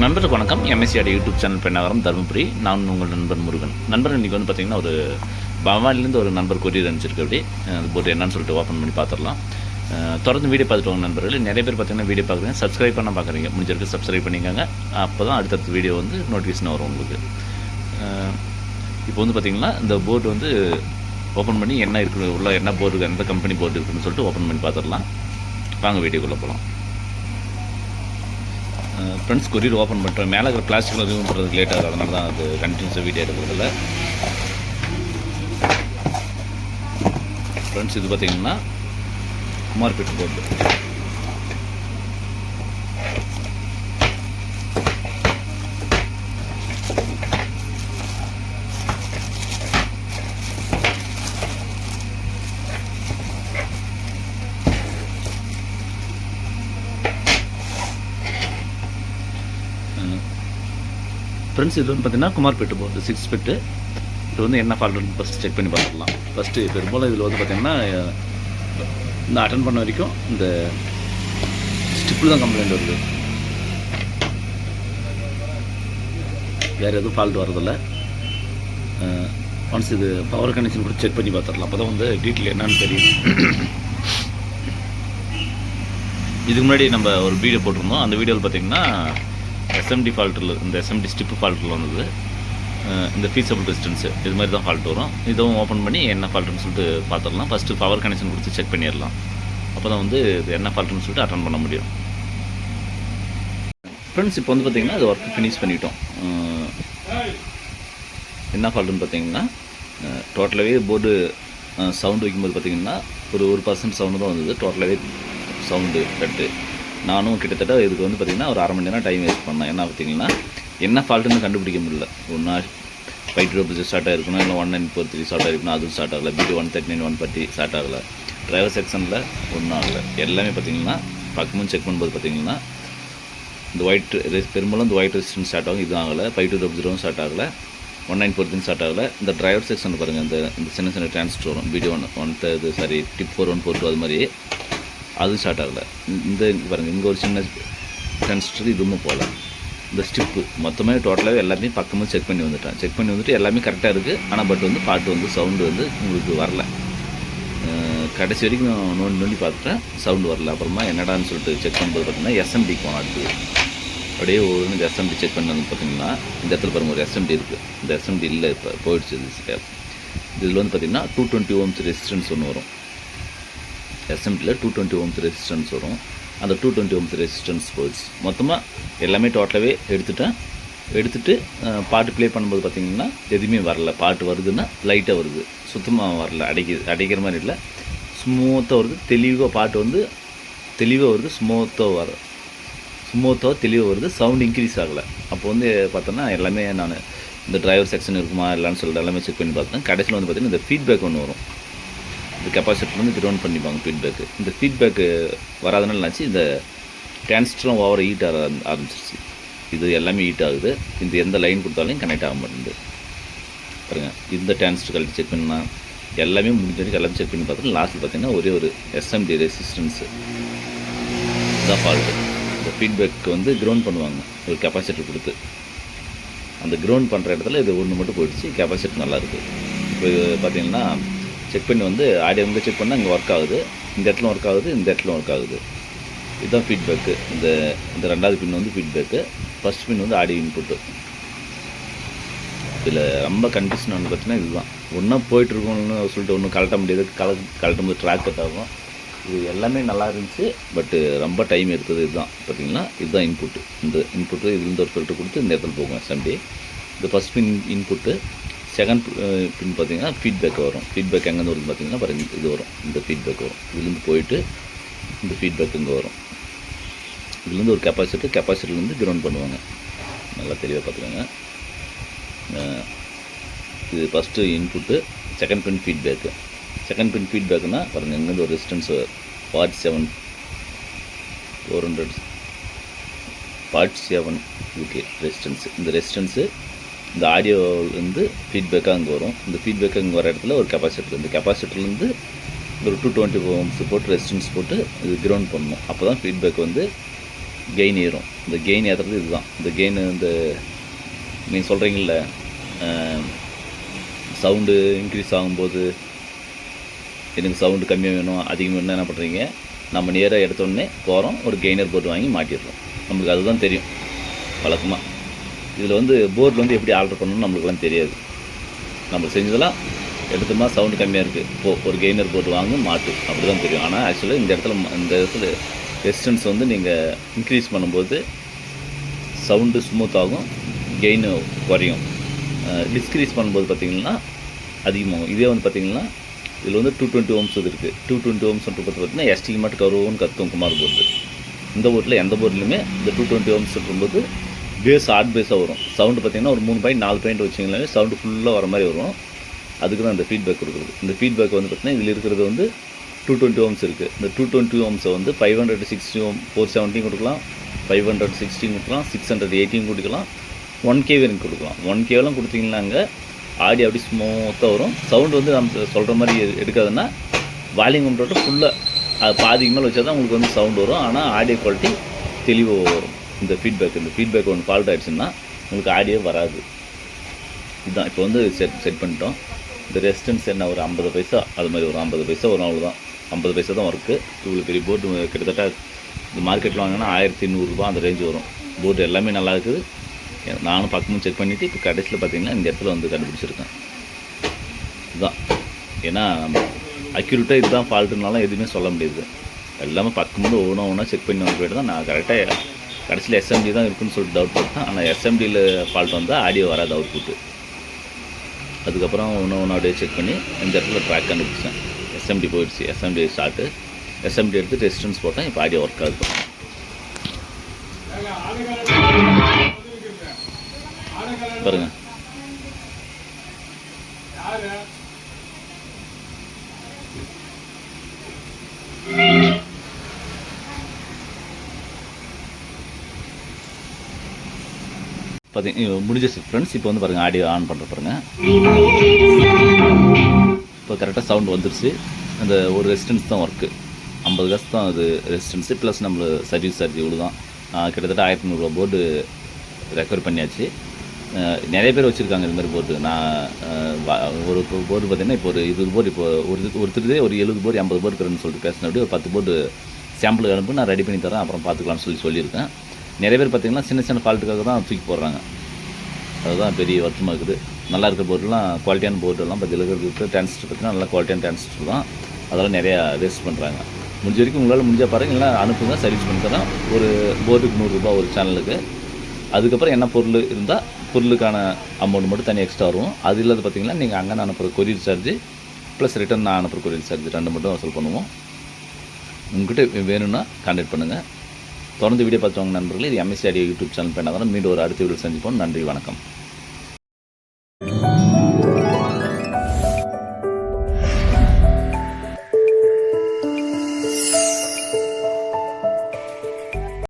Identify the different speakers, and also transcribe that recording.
Speaker 1: நண்பருக்கு வணக்கம். எம்எஸ்சிஆடி YouTube channel Pennagaram Dharmapuri. நான் உங்கள் நண்பர் முருகன். நண்பர் இன்றைக்கி வந்து பார்த்திங்கன்னா ஒரு பவானிலேருந்து ஒரு நண்பர் கொரியர் அனுப்பிச்சிருக்கு. அப்படி அது போட்டு என்னன்னு சொல்லிட்டு ஓப்பன் பண்ணி பார்த்துடலாம். தொடர்ந்து வீடியோ பார்த்துட்டு வாங்க நண்பர்கள். நிறைய பேர் பார்த்திங்கன்னா வீடியோ பார்க்குறீங்க, சப்ஸ்கிரைப் பண்ண பார்க்குறீங்க. முடிஞ்சிருக்கு சப்ஸ்கிரைப் பண்ணிக்கோங்க. அப்போ தான் அடுத்தடுத்த வீடியோ வந்து நோட்டிஃபிகேஷன் வரும் உங்களுக்கு. இப்போ வந்து பார்த்திங்கன்னா இந்த போர்டு வந்து ஓப்பன் பண்ணி என்ன இருக்குது, உள்ள என்ன போர்டு இருக்குது, எந்த கம்பெனி போர்டு இருக்குதுன்னு சொல்லிட்டு ஓப்பன் பண்ணி பார்த்துடலாம். வாங்க வீடியோக்குள்ளே போகலாம். ஃப்ரெண்ட்ஸ், கொரியர் ஓப்பன் பண்ணுறேன். மேலே இருக்கிற பிளாஸ்டிக்கில் ரிமூவ் பண்ணுறதுக்கு லேட் ஆகுது, அதனால தான் அது கண்டினியூஸாக வீடியோ எடுக்கிறதில்ல. ஃப்ரெண்ட்ஸ், இது பார்த்திங்கன்னா குமார்பேட் போர்டு. ஃப்ரெண்ட்ஸ், இது வந்து பார்த்திங்கன்னா குமார்பேட்டு போர்டு 6 ஃபீட்டு. இது வந்து என்ன ஃபால்ட்டுன்னு ஃபஸ்ட்டு செக் பண்ணி பார்த்துக்கலாம். ஃபஸ்ட்டு பெரும்பாலும் இதில் வந்து பார்த்திங்கன்னா இந்த அட்டன் பண்ண வரைக்கும் இந்த ஸ்டிப்பில் தான் கம்ப்ளைண்ட் வருது, வேறு எதுவும் ஃபால்ட் வரதில்லை. ஒன்ஸ் இது பவர் கனெக்ஷன் கூட செக் பண்ணி பார்த்துடலாம். அப்போ தான் வந்து டீட்டெயில் என்னன்னு தெரியும். இதுக்கு முன்னாடி நம்ம ஒரு வீடியோ போட்டிருந்தோம். அந்த வீடியோவில் பார்த்திங்கன்னா எஸ்எம்டி ஃபால்ட்டில், இந்த எஸ்எம்டி ஸ்டிப்பு ஃபால்ட்டில் வந்தது. இந்த ஃபீஸபிள் டிஸ்டன்ஸு இது மாதிரி தான் ஃபால்ட் வரும். இதுவும் ஓப்பன் பண்ணி என்ன ஃபால்ட்டுன்னு சொல்லிட்டு பார்த்துடலாம். ஃபஸ்ட்டு பவர் கனெக்ஷன் கொடுத்து செக் பண்ணிடலாம். அப்போ தான் வந்து இது என்ன ஃபால்ட்டுன்னு சொல்லிட்டு அட்டன் பண்ண முடியும். ஃப்ரெண்ட்ஸ், இப்போ வந்து பார்த்திங்கன்னா அது ஒர்க்கு ஃபினிஷ் பண்ணிட்டோம். என்ன ஃபால்ட்டுன்னு பார்த்திங்கன்னா டோட்டலாகவே போர்டு சவுண்டு வைக்கும்போது பார்த்திங்கன்னா ஒரு 1% சவுண்டு தான் வந்தது. டோட்டலாகவே சவுண்டு கட்டு. நானும் கிட்டத்தட்ட இதுக்கு வந்து பார்த்திங்கன்னா ஒரு அரை மணி நேரம் டைம் வேஸ்ட் பண்ணேன். என்ன பார்த்திங்கன்னா என்ன ஃபால்ட்டுன்னு கண்டுபிடிக்க முடியல. ஒன்றா 5 ஸ்டார்ட் ஆகிருக்கணும், இல்லை 1943 ஸ்டார்ட் ஆகிருக்கணும், அதுவும் ஸ்டார்ட் ஆகலை. BD 139 140 ஸ்டார்ட் ஆகலை. டிரைவர் செக்ஷனில் ஒன்றும் ஆகலை. எல்லாமே பார்த்திங்கன்னா பக்கமும் செக் பண்ணும்போது பார்த்திங்கன்னா இந்த ஒயிட் பெரும்பாலும் இந்த ஒயிட் ரெசிஸ்டன்ஸ் ஸ்டார்ட் ஆகும். இதுவும் ஆகலை. 5200 ஸ்டார்ட் ஆகலை. 1943 ஸ்டார்ட் ஆகலை. இந்த டிரைவர் செக்ஷன் பாருங்கள், இந்த சின்ன சின்ன டிரான்ஸ்டர் வரும். BD 130 டிப் 4142 அது மாதிரி அது ஸ்டார்ட் ஆகலை. இந்த பாருங்கள், இங்கே ஒரு சின்ன டிரான்ஸ்டர் இதுவும் போகல. இந்த ஸ்டிப்பு மொத்தமே டோட்டலாகவே எல்லாத்தையும் பக்கமும் செக் பண்ணி வந்துட்டேன். செக் பண்ணி வந்துட்டு எல்லாமே கரெக்டாக இருக்குது. ஆனால் பட் வந்து பாட்டு வந்து சவுண்டு வந்து உங்களுக்கு வரல. கடைசி வரைக்கும் நோண்டி பார்த்துட்டேன், சவுண்டு வரல. அப்புறமா என்னடான்னு சொல்லிட்டு செக் பண்ணும்போது பார்த்திங்கன்னா எஸ்எம்டிக்கு போனோம். அடுத்து அப்படியே ஒரு எஸ்எம்டி செக் பண்ணது பார்த்திங்கன்னா இந்த இடத்துல பாருங்கள் ஒரு எஸ்எம்டி இருக்குது. இந்த எஸ்எம்டி இல்லை, இப்போ போயிடுச்சு. இதில் வந்து பார்த்திங்கன்னா 220 ohms ரெசிஸ்டன்ஸ் ஒன்று வரும். எஸ்எம்டியில் 220 ohms ரெசிஸ்டன்ஸ் வரும். அந்த 220 ohms ரெசிஸ்டன்ஸ் போயிடுச்சு. மொத்தமாக எல்லாமே டோட்டலாகவே எடுத்துகிட்டு பாட்டு ப்ளே பண்ணும்போது பார்த்திங்கன்னா எதுவுமே வரல. பாட்டு வருதுன்னா லைட்டாக வருது, சுத்தமாக வரல. அடைக்கிற மாதிரி இல்லை, ஸ்மூத்தாக வருது. தெளிவாக பாட்டு வந்து தெளிவாக வருது, ஸ்மூத்தாக தெளிவாக வருது. சவுண்ட் இன்க்ரீஸ் ஆகலை. அப்போ வந்து பார்த்தோன்னா எல்லாமே நான் இந்த டிரைவர் செக்ஷன் இருக்குமா இல்லைன்னு சொல்லிட்டு எல்லாமே செக் பண்ணி பார்த்தேன். கடைசியில் வந்து பார்த்திங்கன்னா இந்த ஃபீட்பேக் ஒன்று வரும். இந்த கெப்பாசிட்டர் வந்து கிரவுண்ட் பண்ணிப்பாங்க ஃபீட்பேக்கு. இந்த ஃபீட்பேக்கு வராதனால என்னாச்சு, இந்த டிரான்சிஸ்டரும் ஓவர ஹீட் ஆக ஆரம்பிச்சிருச்சு. இது எல்லாமே ஹீட் ஆகுது. இந்த எந்த லைன் கொடுத்தாலும் கனெக்ட் ஆக மாட்டேங்குது பாருங்கள். இந்த டிரான்சிஸ்டர் கழட்டி செக் பண்ணால் எல்லாமே முடிஞ்ச வரைக்கும் எல்லாமே செக் பண்ணி பார்த்துட்டு லாஸ்ட்டில் பார்த்திங்கன்னா ஒரே ஒரு எஸ்எம்டி ரெசிஸ்டன்ஸு தான் ஃபால்ட்டு. இந்த ஃபீட்பேக்கு வந்து கிரவுண்ட் பண்ணுவாங்க ஒரு கெப்பாசிட்டர் கொடுத்து. அந்த கிரவுண்ட் பண்ணுற இடத்துல இது ஒன்று மட்டும் போயிடுச்சு. கெப்பாசிட்டர் நல்லாயிருக்கு. இப்போ பார்த்திங்கன்னா செக் பண்ணி வந்து ஆடியோ இங்கே செக் பண்ணால் இங்கே ஒர்க் ஆகுது, இந்த இடத்துல ஒர்க் ஆகுது, இந்த இடத்துல ஒர்க் ஆகுது. இதுதான் ஃபீட்பேக்கு. இந்த ரெண்டாவது பின் வந்து ஃபீட்பேக்கு. ஃபஸ்ட் பின் வந்து ஆடியோ இன்புட்டு. இதில் ரொம்ப கன்ஃபியூஷன் வந்து பார்த்தீங்கன்னா இதுதான். ஒன்றா போயிட்டுருக்கோம்னு சொல்லிட்டு ஒன்றும் கலட்ட முடியாது, கலட்டும் போது ட்ராக் கட் ஆகும். இது எல்லாமே நல்லா இருந்துச்சு, பட்டு ரொம்ப டைம் எடுத்தது. இதுதான் பார்த்திங்கன்னா இதுதான் இன்புட்டு. இந்த இன்புட்டு இதுலேருந்து ஒரு ஃபில்டர் கொடுத்து இந்த இடத்துல போகும் எஸ்எம்டி. இந்த ஃபஸ்ட் பின் இன்புட்டு. செகண்ட் பின் பார்த்திங்கன்னா ஃபீட்பேக் வரும். ஃபீட்பேக் எங்கேருந்து வருது பார்த்திங்கன்னா பாருங்கள், இது வரும். இந்த ஃபீட்பேக் வரும். இதுலேருந்து போயிட்டு இந்த ஃபீட்பேக் இங்கே வரும். இதுலேருந்து ஒரு கெப்பாசிட்டர்லேருந்து கிரவுண்ட் பண்ணுவாங்க. நல்லா தெளிவாக பார்த்துக்கோங்க. இது first input, second pin feedback. Second pin ஃபீட்பேக்குனால் பாருங்கள், இங்கேருந்து ஒரு ரெசிஸ்டன்ஸ் 47 ஓகே ரெசிஸ்டன்ஸு. இந்த ரெசிஸ்டன்ஸு இந்த ஆடியோலேருந்து ஃபீட்பேக்காக அங்கே வரும். இந்த ஃபீட்பேக்காக அங்கே வர இடத்துல ஒரு கெப்பாசிட்டர். இந்த கெப்பாசிட்டர்லேருந்து ஒரு 220 ohms போட்டு ரெசிஸ்டன்ஸ் போட்டு இது கிரவுண்ட் பண்ணணும். அப்போ தான் ஃபீட்பேக் வந்து கெயின் ஏறும். இந்த கெயின் ஏற்றுறது இதுதான். இந்த கெயின் இந்த நீங்கள் சொல்கிறீங்கள சவுண்டு இன்க்ரீஸ் ஆகும்போது எனக்கு சவுண்டு கம்மியாக வேணும் அதிகமாக வேணும் என்ன பண்ணுறீங்க, நம்ம நேராக எடுத்தோடனே போகிறோம் ஒரு கெய்னர் போர்டு வாங்கி மாட்டிடுறோம். நம்மளுக்கு அதுதான் தெரியும் வழக்கமாக. இதில் வந்து போர்டில் வந்து எப்படி ஆல்ட்ரு பண்ணணும்னு நம்மளுக்குலாம் தெரியாது. நம்ம செஞ்சதெல்லாம் எடுத்தோம்னா சவுண்டு கம்மியாக இருக்குது ஒரு கெய்னர் போர்டு வாங்க மாட்டு அப்படி தான் தெரியும். ஆனால் ஆக்சுவலாக இந்த இடத்துல ரெசிஸ்டன்ஸ் வந்து நீங்கள் இன்க்ரீஸ் பண்ணும்போது சவுண்டு ஸ்மூத் ஆகும், கெயின் குறையும். டிஸ்க்ரீஸ் பண்ணும்போது பார்த்திங்கன்னா அதிகமாகும். இதே வந்து பார்த்திங்கன்னா இதில் வந்து 220 ohms இருக்குது. 220 ohms பார்த்தீங்கன்னா எஸ்டிக்கு மட்டும் கருவுன்னு கத்தும் குமார் போர்டு. இந்த போர்டில் எந்த போர்ட்லையுமே இந்த 220 ohms இருக்கும்போது பேஸ் ஹார்ட் பேஸாக வரும். சவுண்டு பார்த்திங்கன்னா ஒரு 3 பாயிண்ட் 4 பாயிண்ட் வச்சிங்களாவே சவுண்டு ஃபுல்லாக வர மாதிரி வரும். அதுக்கு தான் இந்த ஃபீட்பேக் கொடுக்குறது. இந்த ஃபீட்பேக் வந்து பார்த்திங்கன்னா இதில் இருக்கிறது வந்து 220 ohms இருக்குது. இந்த 220 ohms வந்து 560 ohm 470 கொடுக்கலாம், 560 கொடுக்கலாம், 680 கொடுக்கலாம், 1K வரைக்கும் கொடுக்கலாம். 1Kலாம் கொடுத்தீங்கன்னாங்க ஆடியோ அப்படி ஸ்மூத்தாக வரும். சவுண்டு வந்து நம்ம சொல்கிற மாதிரி எடுக்காதுன்னா வால்யூம் கண்ட்ரோல் ஃபுல்லாக பாதிக்கு மேலே வச்சா தான் உங்களுக்கு வந்து சவுண்டு வரும். ஆனால் ஆடியோ குவாலிட்டி தெளிவாக வரும். இந்த ஃபீட்பேக் ஒன்று ஃபால்ட் ஆகிடுச்சுன்னா உங்களுக்கு ஆடியோ வராது. இதுதான் இப்போ வந்து செட் பண்ணிட்டோம். இந்த ரெசிஸ்டன்ஸ் என்ன ஒரு 50 பைசா அது மாதிரி ஒரு 50 பைசா வரும், அவ்வளோதான். 50 பைசா தான் ஒர்க்கு. இவ்வளோ பெரிய போர்டு கிட்டத்தட்ட இந்த மார்க்கெட்டில் வாங்கினா 1100 ரூபா அந்த ரேஞ்சு வரும். போர்டு எல்லாமே நல்லா இருக்குது. நானும் பக்கமும் செக் பண்ணிவிட்டு இப்போ கடைசியில் பார்த்திங்கன்னா இந்த இடத்துல வந்து கண்டுபிடிச்சிருக்கேன். இதுதான் ஏன்னா அக்யூரேட்டாக இதுதான் ஃபால்ட்டுனாலும் எதுவுமே சொல்ல முடியாது. எல்லாமே பக்கமும் ஒவ்வொன்றா செக் பண்ணி வந்து போய்ட்டு தான் நான் கரெக்டாக கடைசியில் எஸ்எம்டி தான் இருக்குன்னு சொல்லிட்டு டவுட் போட்டேன். ஆனால் எஸ்எம்டியில் ஃபால்ட் வந்தால் ஆடியோ வராது அவுட்புட்டு. அதுக்கப்புறம் ஒன்று அப்படியே செக் பண்ணி இந்த இடத்துல ட்ராக் கண்டுபிடிச்சேன். எஸ்எம்டி போயிடுச்சு, எஸ்எம்டி ஷார்ட்டு. எஸ்எம்டி எடுத்து ரெசிஸ்டன்ஸ் போட்டேன். இப்போ ஆடியோ ஒர்க் ஆகுது. பாருங்க முடிஞ்சிச்சு ஃப்ரெண்ட்ஸ். இப்போ வந்து பாருங்கள் ஆடியோ ஆன் பண்ணுற பாருங்க. இப்போ கரெக்டாக சவுண்ட் வந்துருச்சு. அந்த ஒரு ரெசிஸ்டன்ஸ் தான் ஒர்க்கு. 50 காசு தான் அது ரெசிஸ்டன்ஸு ப்ளஸ் நம்மளுக்கு சர்வீஸ் சார்ஜ் இவ்வளோ தான். கிட்டத்தட்ட 1300 ரூபா போர்டு ரெக்கவர் பண்ணியாச்சு. நிறைய பேர் வச்சுருக்காங்க இது மாதிரி போர்டு. நான் ஒரு போர்டு பார்த்திங்கன்னா இப்போ ஒரு 20 போர்டு இப்போ ஒருத்தருதே ஒரு 70 போர்டு 50 போர்டு இருக்கிறேன்னு சொல்லிட்டு பேசினபடி ஒரு 10 போர்டு சாம்பிள் அனுப்பி நான் ரெடி பண்ணி தரேன், அப்புறம் பார்த்துக்கலாம்னு சொல்லியிருக்கேன். நிறைய பேர் பார்த்திங்கன்னா சின்ன ஃபால்ட்டுக்காக தான் தூக்கி போடுறாங்க. அதுதான் பெரிய வருத்தமாக இருக்குது. நல்லா இருக்கிற போர்டுலாம் குவாலிட்டியான போர்டெல்லாம் பற்றி இருக்கிறதுக்கு டிரான்சிஸ்டர் பார்த்திங்கன்னா நல்லா குவாலிட்டியான டிரான்சிஸ்டர் தான். அதெல்லாம் நிறையா வேஸ்ட் பண்ணுறாங்க. முடிஞ்ச வரைக்கும் உங்களால் முடிஞ்சால் பாருங்கள், இல்லை அனுப்புங்க, சர்வீஸ் பண்ணி தரேன். ஒரு போர்டுக்கு 100 ரூபா ஒரு சேனலுக்கு. அதுக்கப்புறம் என்ன பொருள் இருந்தால் பொருளுக்கான அமௌண்ட் மட்டும் தனி எக்ஸ்ட்ரா வரும். அது இல்லாத பார்த்திங்கன்னா நீங்கள் அங்கே அனுப்புகிற கொரியர் சார்ஜ் ப்ளஸ் ரிட்டன் நான் அனுப்புகிற கொரியர் சார்ஜ் 2 மட்டும் வசூல் பண்ணுவோம். உங்கள்கிட்ட வேணும்னா கான்டாக்ட் பண்ணுங்கள். தொடர்ந்து வீடியோ பார்த்துவாங்க நண்பர்களே. இது MSC ஆடியோ யூடியூப் சேனல் பண்ணாதான் மீண்டும் ஒரு அடுத்த வீடியோ சந்திப்போம். நன்றி, வணக்கம்.